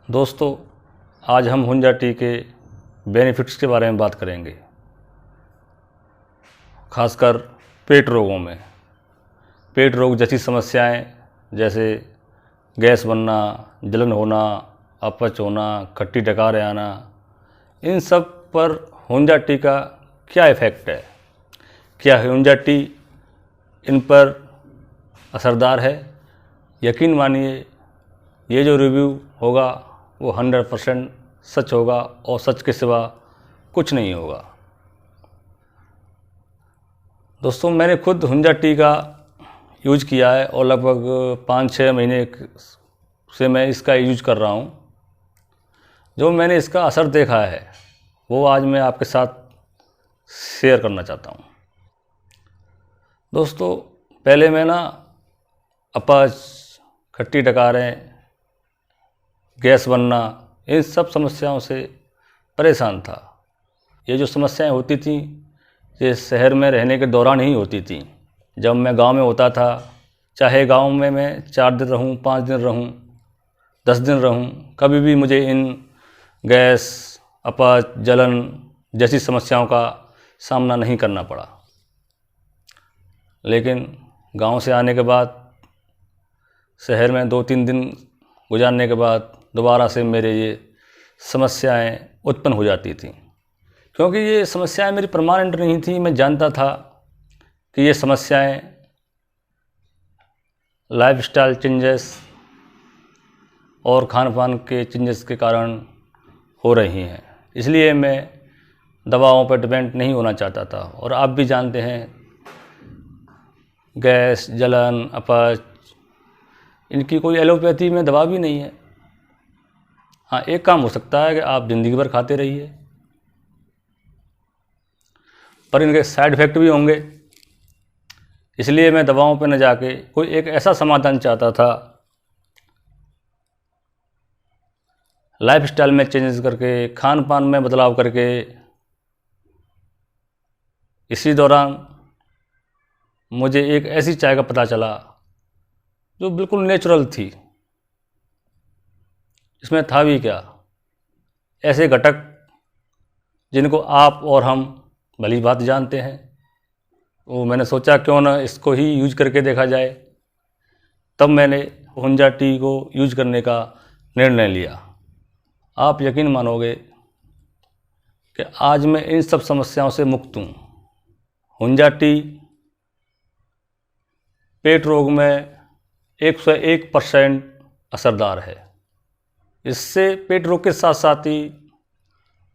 दोस्तों, आज हम हुंजा टी के बेनिफिट्स के बारे में बात करेंगे, खासकर पेट रोगों में। पेट रोग जैसी समस्याएं जैसे गैस बनना, जलन होना, अपच होना, खट्टी डकारें आना, इन सब पर हुंजा टी का क्या इफ़ेक्ट है? क्या हुंजा टी इन पर असरदार है? यकीन मानिए, ये जो रिव्यू होगा वो 100% सच होगा और सच के सिवा कुछ नहीं होगा। दोस्तों, मैंने खुद हुंजा टी का यूज किया है और लगभग 5-6 महीने से मैं इसका यूज कर रहा हूँ। जो मैंने इसका असर देखा है वो आज मैं आपके साथ शेयर करना चाहता हूँ। दोस्तों, पहले मैं अपच, खट्टी डकारें, गैस बनना, इन सब समस्याओं से परेशान था। ये जो समस्याएं होती थी ये शहर में रहने के दौरान ही होती थी। जब मैं गांव में होता था, चाहे गांव में मैं 4 दिन रहूं, 5 दिन रहूं, 10 दिन रहूं, कभी भी मुझे इन गैस, अपच, जलन जैसी समस्याओं का सामना नहीं करना पड़ा। लेकिन गांव से आने के बाद, शहर में 2-3 दिन गुजारने के बाद दोबारा से मेरे ये समस्याएं उत्पन्न हो जाती थी। क्योंकि ये समस्याएं मेरी परमानेंट नहीं थी। मैं जानता था कि ये समस्याएं लाइफस्टाइल चेंजेस और खान पान के चेंजेस के कारण हो रही हैं। इसलिए मैं दवाओं पर डिपेंड नहीं होना चाहता था। और आप भी जानते हैं, गैस, जलन, अपच, इनकी कोई एलोपैथी में दवा भी नहीं है। हाँ, एक काम हो सकता है कि आप ज़िंदगी भर खाते रहिए, पर इनके साइड इफ़ेक्ट भी होंगे। इसलिए मैं दवाओं पर न जाके कोई एक ऐसा समाधान चाहता था, लाइफस्टाइल में चेंजेस करके, खान पान में बदलाव करके। इसी दौरान मुझे एक ऐसी चाय का पता चला जो बिल्कुल नेचुरल थी। इसमें था भी क्या, ऐसे घटक जिनको आप और हम भली बात जानते हैं। वो मैंने सोचा क्यों ना इसको ही यूज करके देखा जाए। तब मैंने हुंजा टी को यूज करने का निर्णय लिया। आप यकीन मानोगे कि आज मैं इन सब समस्याओं से मुक्त हूँ। हुंजा टी पेट रोग में 101% असरदार है। इससे पेट रोग के साथ साथ ही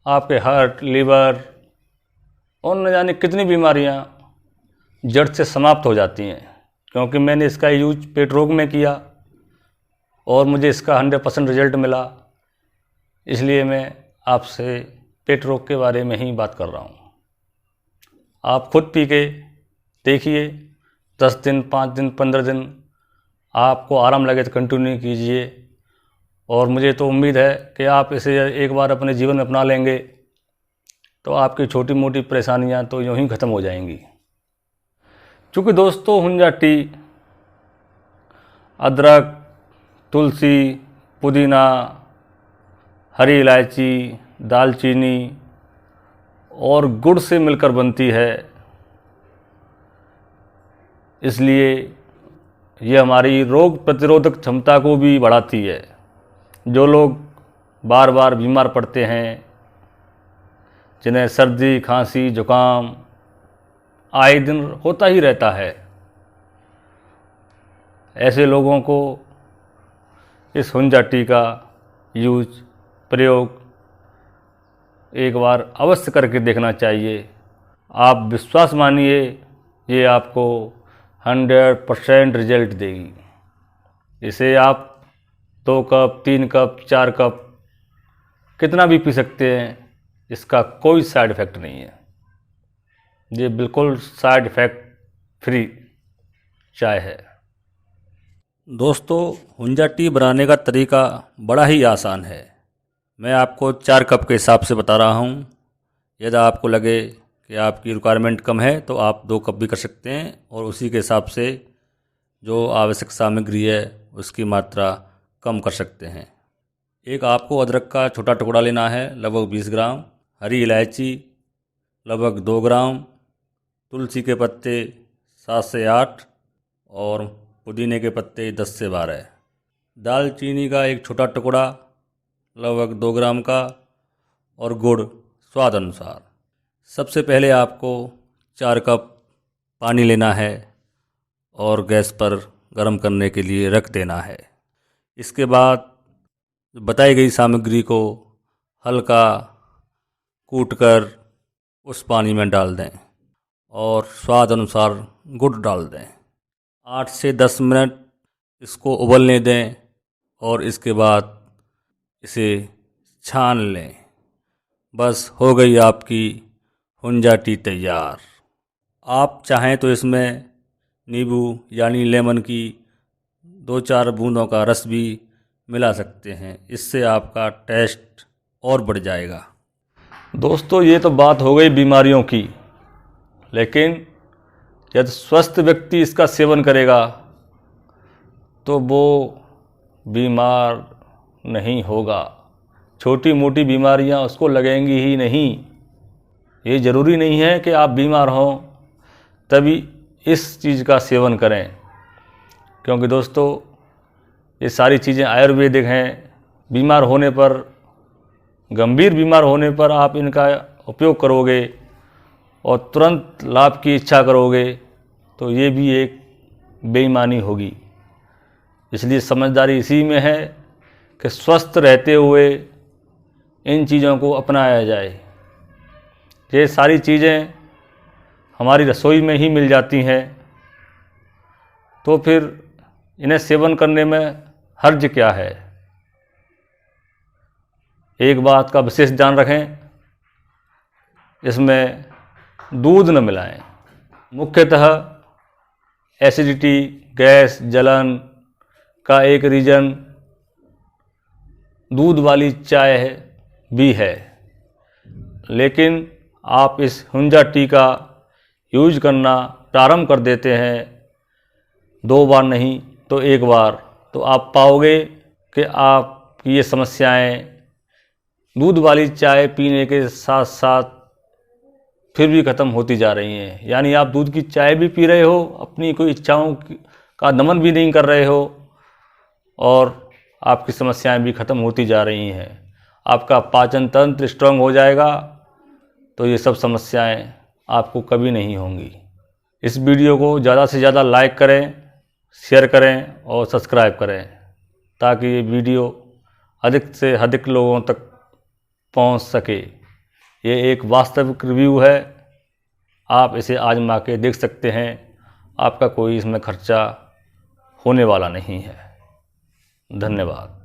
आपके हार्ट, लिवर और न जाने कितनी बीमारियां जड़ से समाप्त हो जाती हैं। क्योंकि मैंने इसका यूज पेट रोग में किया और मुझे इसका 100% रिजल्ट मिला। इसलिए मैं आपसे पेट रोग के बारे में ही बात कर रहा हूँ। आप खुद पी के देखिए, 10 दिन, 5 दिन, 15 दिन आपको आराम लगे तो कंटिन्यू कीजिए। और मुझे तो उम्मीद है कि आप इसे एक बार अपने जीवन में अपना लेंगे तो आपकी छोटी मोटी परेशानियां तो यूं ही ख़त्म हो जाएंगी। क्योंकि दोस्तों, हुंजा टी अदरक, तुलसी, पुदीना, हरी इलायची, दालचीनी और गुड़ से मिलकर बनती है। इसलिए ये हमारी रोग प्रतिरोधक क्षमता को भी बढ़ाती है। जो लोग बार बार बीमार पड़ते हैं, जिन्हें सर्दी, खांसी, जुकाम आए दिन होता ही रहता है, ऐसे लोगों को इस हुंजा टी का प्रयोग एक बार अवश्य करके देखना चाहिए। आप विश्वास मानिए, ये आपको 100% रिजल्ट देगी। इसे आप 2 कप, 3 कप, 4 कप कितना भी पी सकते हैं। इसका कोई साइड इफ़ेक्ट नहीं है। ये बिल्कुल साइड इफ़ेक्ट फ्री चाय है। दोस्तों, हुंजा टी बनाने का तरीका बड़ा ही आसान है। मैं आपको 4 कप के हिसाब से बता रहा हूँ। यदि आपको लगे कि आपकी रिक्वायरमेंट कम है तो आप 2 कप भी कर सकते हैं और उसी के हिसाब से जो आवश्यक सामग्री है उसकी मात्रा कम कर सकते हैं। एक आपको अदरक का छोटा टुकड़ा लेना है लगभग 20 ग्राम, हरी इलायची लगभग 2 ग्राम, तुलसी के पत्ते 7 से 8 और पुदीने के पत्ते 10 से 12, दालचीनी का एक छोटा टुकड़ा लगभग 2 ग्राम का और गुड़ स्वाद अनुसार। सबसे पहले आपको 4 कप पानी लेना है और गैस पर गर्म करने के लिए रख देना है। इसके बाद बताई गई सामग्री को हल्का कूटकर उस पानी में डाल दें और स्वाद अनुसार गुड़ डाल दें। 8 से 10 मिनट इसको उबलने दें और इसके बाद इसे छान लें। बस हो गई आपकी हुंजा टी तैयार। आप चाहें तो इसमें नींबू यानी लेमन की 2-4 बूंदों का रस भी मिला सकते हैं, इससे आपका टेस्ट और बढ़ जाएगा। दोस्तों, ये तो बात हो गई बीमारियों की, लेकिन यदि स्वस्थ व्यक्ति इसका सेवन करेगा तो वो बीमार नहीं होगा। छोटी मोटी बीमारियां उसको लगेंगी ही नहीं। ये ज़रूरी नहीं है कि आप बीमार हों तभी इस चीज़ का सेवन करें, क्योंकि दोस्तों ये सारी चीज़ें आयुर्वेदिक हैं। बीमार होने पर, गंभीर बीमार होने पर आप इनका उपयोग करोगे और तुरंत लाभ की इच्छा करोगे तो ये भी एक बेईमानी होगी। इसलिए समझदारी इसी में है कि स्वस्थ रहते हुए इन चीज़ों को अपनाया जाए। ये सारी चीज़ें हमारी रसोई में ही मिल जाती हैं, तो फिर इन्हें सेवन करने में हर्ज क्या है। एक बात का विशेष ध्यान रखें, इसमें दूध न मिलाएं। मुख्यतः एसिडिटी, गैस, जलन का एक रीज़न दूध वाली चाय भी है, लेकिन आप इस हुंजा टी का यूज करना प्रारंभ कर देते हैं 2 बार नहीं तो 1 बार, तो आप पाओगे कि आपकी ये समस्याएं दूध वाली चाय पीने के साथ साथ फिर भी ख़त्म होती जा रही हैं। यानी आप दूध की चाय भी पी रहे हो, अपनी कोई इच्छाओं का दमन भी नहीं कर रहे हो और आपकी समस्याएं भी ख़त्म होती जा रही हैं। आपका पाचन तंत्र स्ट्रांग हो जाएगा तो ये सब समस्याएं आपको कभी नहीं होंगी। इस वीडियो को ज़्यादा से ज़्यादा लाइक करें, शेयर करें और सब्सक्राइब करें, ताकि ये वीडियो अधिक से अधिक लोगों तक पहुंच सके। ये एक वास्तविक रिव्यू है, आप इसे आजमा के देख सकते हैं। आपका कोई इसमें खर्चा होने वाला नहीं है। धन्यवाद।